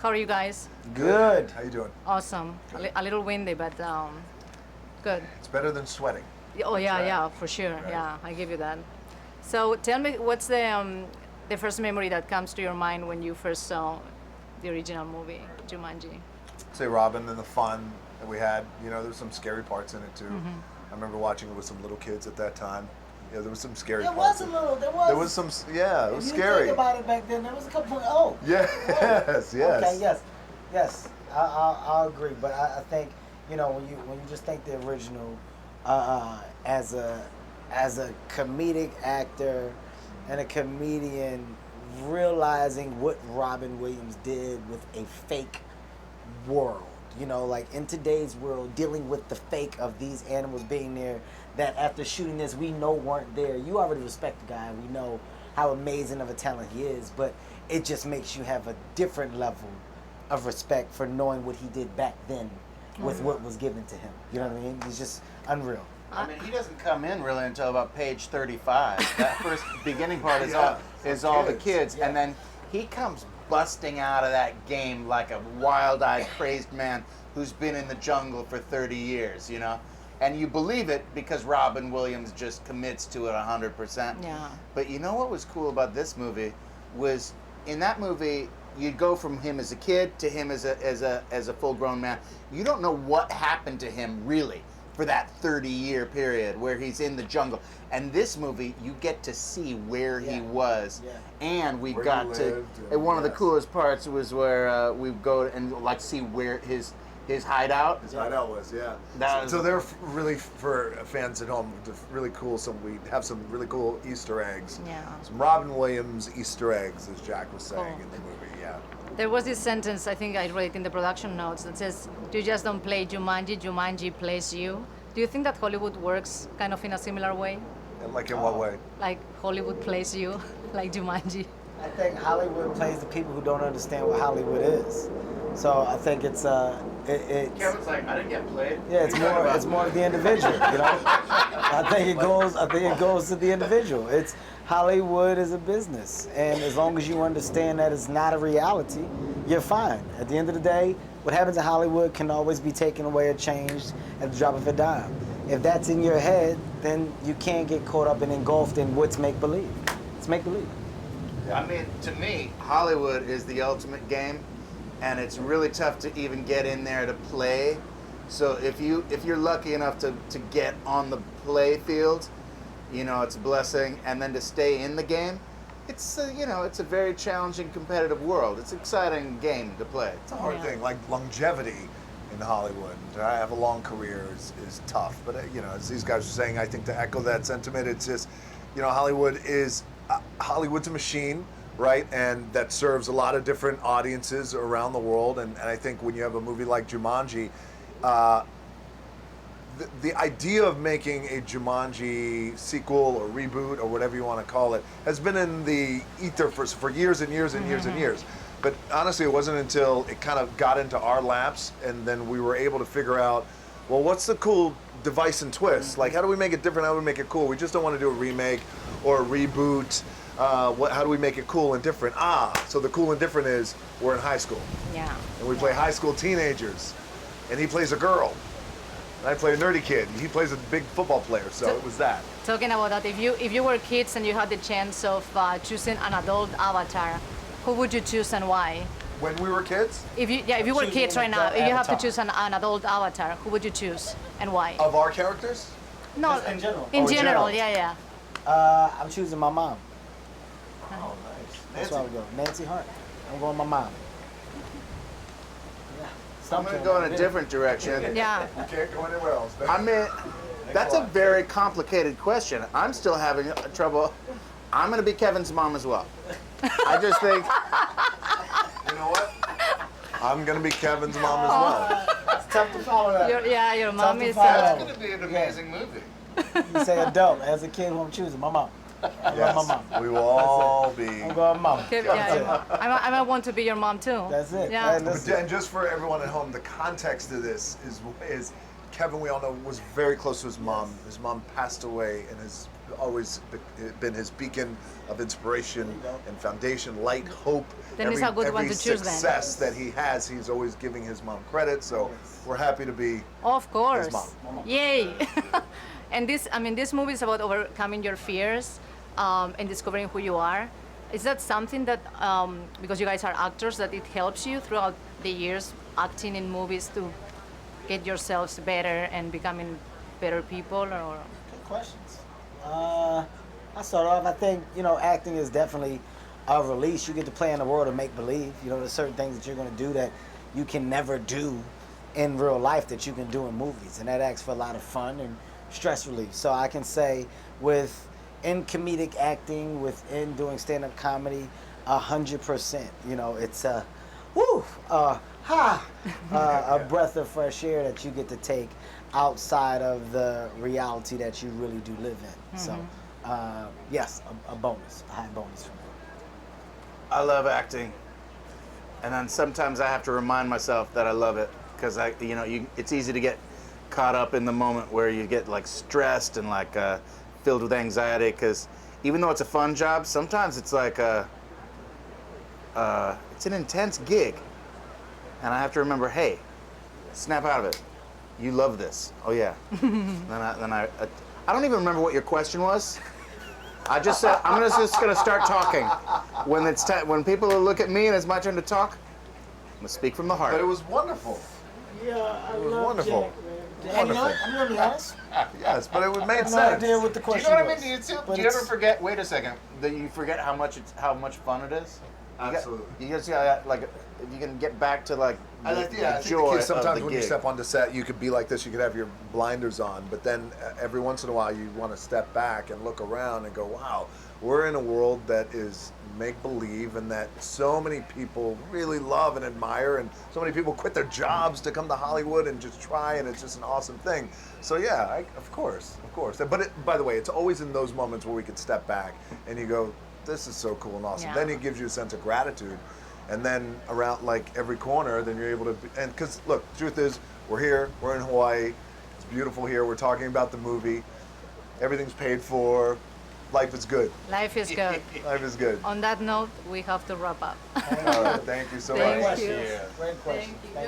How are you guys? Good. How you doing? Awesome. A little windy, but good. It's better than sweating. Oh yeah, yeah, for sure. Right. Yeah, I give you that. So tell me, what's the first memory that comes to your mind when you first saw the original movie, Jumanji? Say Robin and the fun that we had. You know, there's some scary parts in it too. I remember watching it with some little kids at that time. Yeah, there was some scary There parts. was a little. There was some. Yeah, it was If you scary. think about it back then, there was a couple. Oh. Yes, yes. Okay. Yes. I'll agree. But I think when you just think the original as a comedic actor and a comedian realizing what Robin Williams did with a fake world. Like in today's world, dealing with the fake of these animals being there that after shooting this, we know weren't there. You already respect the guy. We know how amazing of a talent he is, but it just makes you have a different level of respect for knowing what he did back then with what was given to him. You know what I mean? He's just unreal. I mean, he doesn't come in really until about page 35. That first beginning part is all the kids, Yeah. and then he comes busting out of that game like a wild-eyed, crazed man who's been in the jungle for 30 years, And you believe it because Robin Williams just commits to it 100%. Yeah. But you know what was cool about this movie was in that movie you'd go from him as a kid to him as a full-grown man. You don't know what happened to him really for that 30-year period where he's in the jungle. And this movie, you get to see where he was, and we Where got he to. lived, And one of the yes. coolest parts was where we go and see where his hideout. His hideout was, yeah. That So was- they're really, for fans at home, really cool. We have some really cool Easter eggs. Yeah. Some Robin Williams Easter eggs, as Jack was saying Cool. in the movie. Yeah. There was this sentence, I think I read it in the production notes, that says, "You just don't play Jumanji, Jumanji plays you." Do you think that Hollywood works kind of in a similar way? And like in what way? Like Hollywood plays you, like Jumanji? I think Hollywood plays the people who don't understand what Hollywood is. So I think it's Kevin's like, I didn't get played. yeah, it's more of the individual, I think it goes to the individual. It's Hollywood is a business, and as long as you understand that it's not a reality, you're fine. At the end of the day, what happens in Hollywood can always be taken away or changed at the drop of a dime. If that's in your head, then you can't get caught up and engulfed in what's make-believe. It's make-believe. I mean, to me, Hollywood is the ultimate game, and it's really tough to even get in there to play. So if you're lucky enough to get on the play field, it's a blessing, and then to stay in the game, it's a very challenging, competitive world. It's an exciting game to play. It's a hard thing. Like longevity in Hollywood. To have a long career is tough. But as these guys are saying, I think to echo that sentiment, it's just, Hollywood's a machine, right? And that serves a lot of different audiences around the world. And I think when you have a movie like Jumanji, the idea of making a Jumanji sequel or reboot or whatever you want to call it has been in the ether for years and years and years and years. But honestly, it wasn't until it kind of got into our laps and then we were able to figure out, well, what's the cool device and twist? Like, how do we make it different? How do we make it cool? We just don't want to do a remake or a reboot. How do we make it cool and different? So the cool and different is we're in high school. Yeah. And we play high school teenagers. And he plays a girl. And I play a nerdy kid. And he plays a big football player. So it was that. Talking about that, if you were kids and you had the chance of choosing an adult avatar, who would you choose and why? When we were kids, If you were Choosing kids an right now, adult if you have to avatar. choose an adult avatar, who would you choose and why? of our characters, No, Just in general. In Oh, in general, general. yeah. I'm choosing my mom. oh, nice. That's where I would go. Nancy Hart. I'm going with my mom. Yeah. I'm going to go in a different direction. Yeah. You can't go anywhere else. I mean, that's a very complicated question. I'm still having trouble. I'm going to be Kevin's mom as well. I just think, You know what? I'm going to be Kevin's mom as well. It's tough to follow that. Your mom to is. follow. that's going to be an amazing movie. You say adult. As a kid, who I'm choosing? My mom. I love my mom. We will all be. I'm going with mom. Yeah, That's your mom. I might want to be your mom too. That's it. Yeah. And that's And just for everyone at home, the context of this is Kevin, we all know, was very close to his mom. His mom passed away in his always been his beacon of inspiration and foundation, light, hope. Then it's a good one to choose then. Success that he has, he's always giving his mom credit. So we're happy to be Of course. his mom. Yay! And this movie is about overcoming your fears and discovering who you are. Is that something that, because you guys are actors, that it helps you throughout the years acting in movies to get yourselves better and becoming better people, or? Good questions. I start off, I think, acting is definitely a release. You get to play in the world of make-believe. There's certain things that you're going to do that you can never do in real life that you can do in movies. And that acts for a lot of fun and stress relief. So I can say in comedic acting, within doing stand-up comedy, 100%. It's a breath of fresh air that you get to take outside of the reality that you really do live in. So, yes, a bonus, a high bonus for me. I love acting, and then sometimes I have to remind myself that I love it, because it's easy to get caught up in the moment where you get like stressed and like filled with anxiety, because even though it's a fun job, sometimes it's like it's an intense gig, and I have to remember, hey, snap out of it. You love this. Oh yeah. then I don't even remember what your question was. I just said I'm just gonna start talking when it's when people look at me and it's my turn to talk. I'm gonna speak from the heart. But it was wonderful. Yeah, I It was love wonderful. Jack, man. Wonderful. I'm gonna be honest. Yes, but it I made have no sense. idea what the Do you question know what I was. mean? Do you, but do you ever it's- forget? Wait a second. That you forget how much fun it is. Absolutely. You just got like if you can get back to like I the, think the the joy key is of sometimes the when you gig. step onto set, you could be like this. You could have your blinders on, but then every once in a while, you want to step back and look around and go, "Wow, we're in a world that is make believe, and that so many people really love and admire, and so many people quit their jobs to come to Hollywood and just try, and it's just an awesome thing." So yeah, of course. But by the way, it's always in those moments where we could step back and you go, "This is so cool and awesome." Yeah. Then it gives you a sense of gratitude. And then around like every corner, then you're able to, and because look, the truth is, we're here, we're in Hawaii, it's beautiful here, we're talking about the movie, everything's paid for, life is good. Life is good. Life is good. On that note, we have to wrap up. All right, thank you so Thank much. you. Great question. Thank you.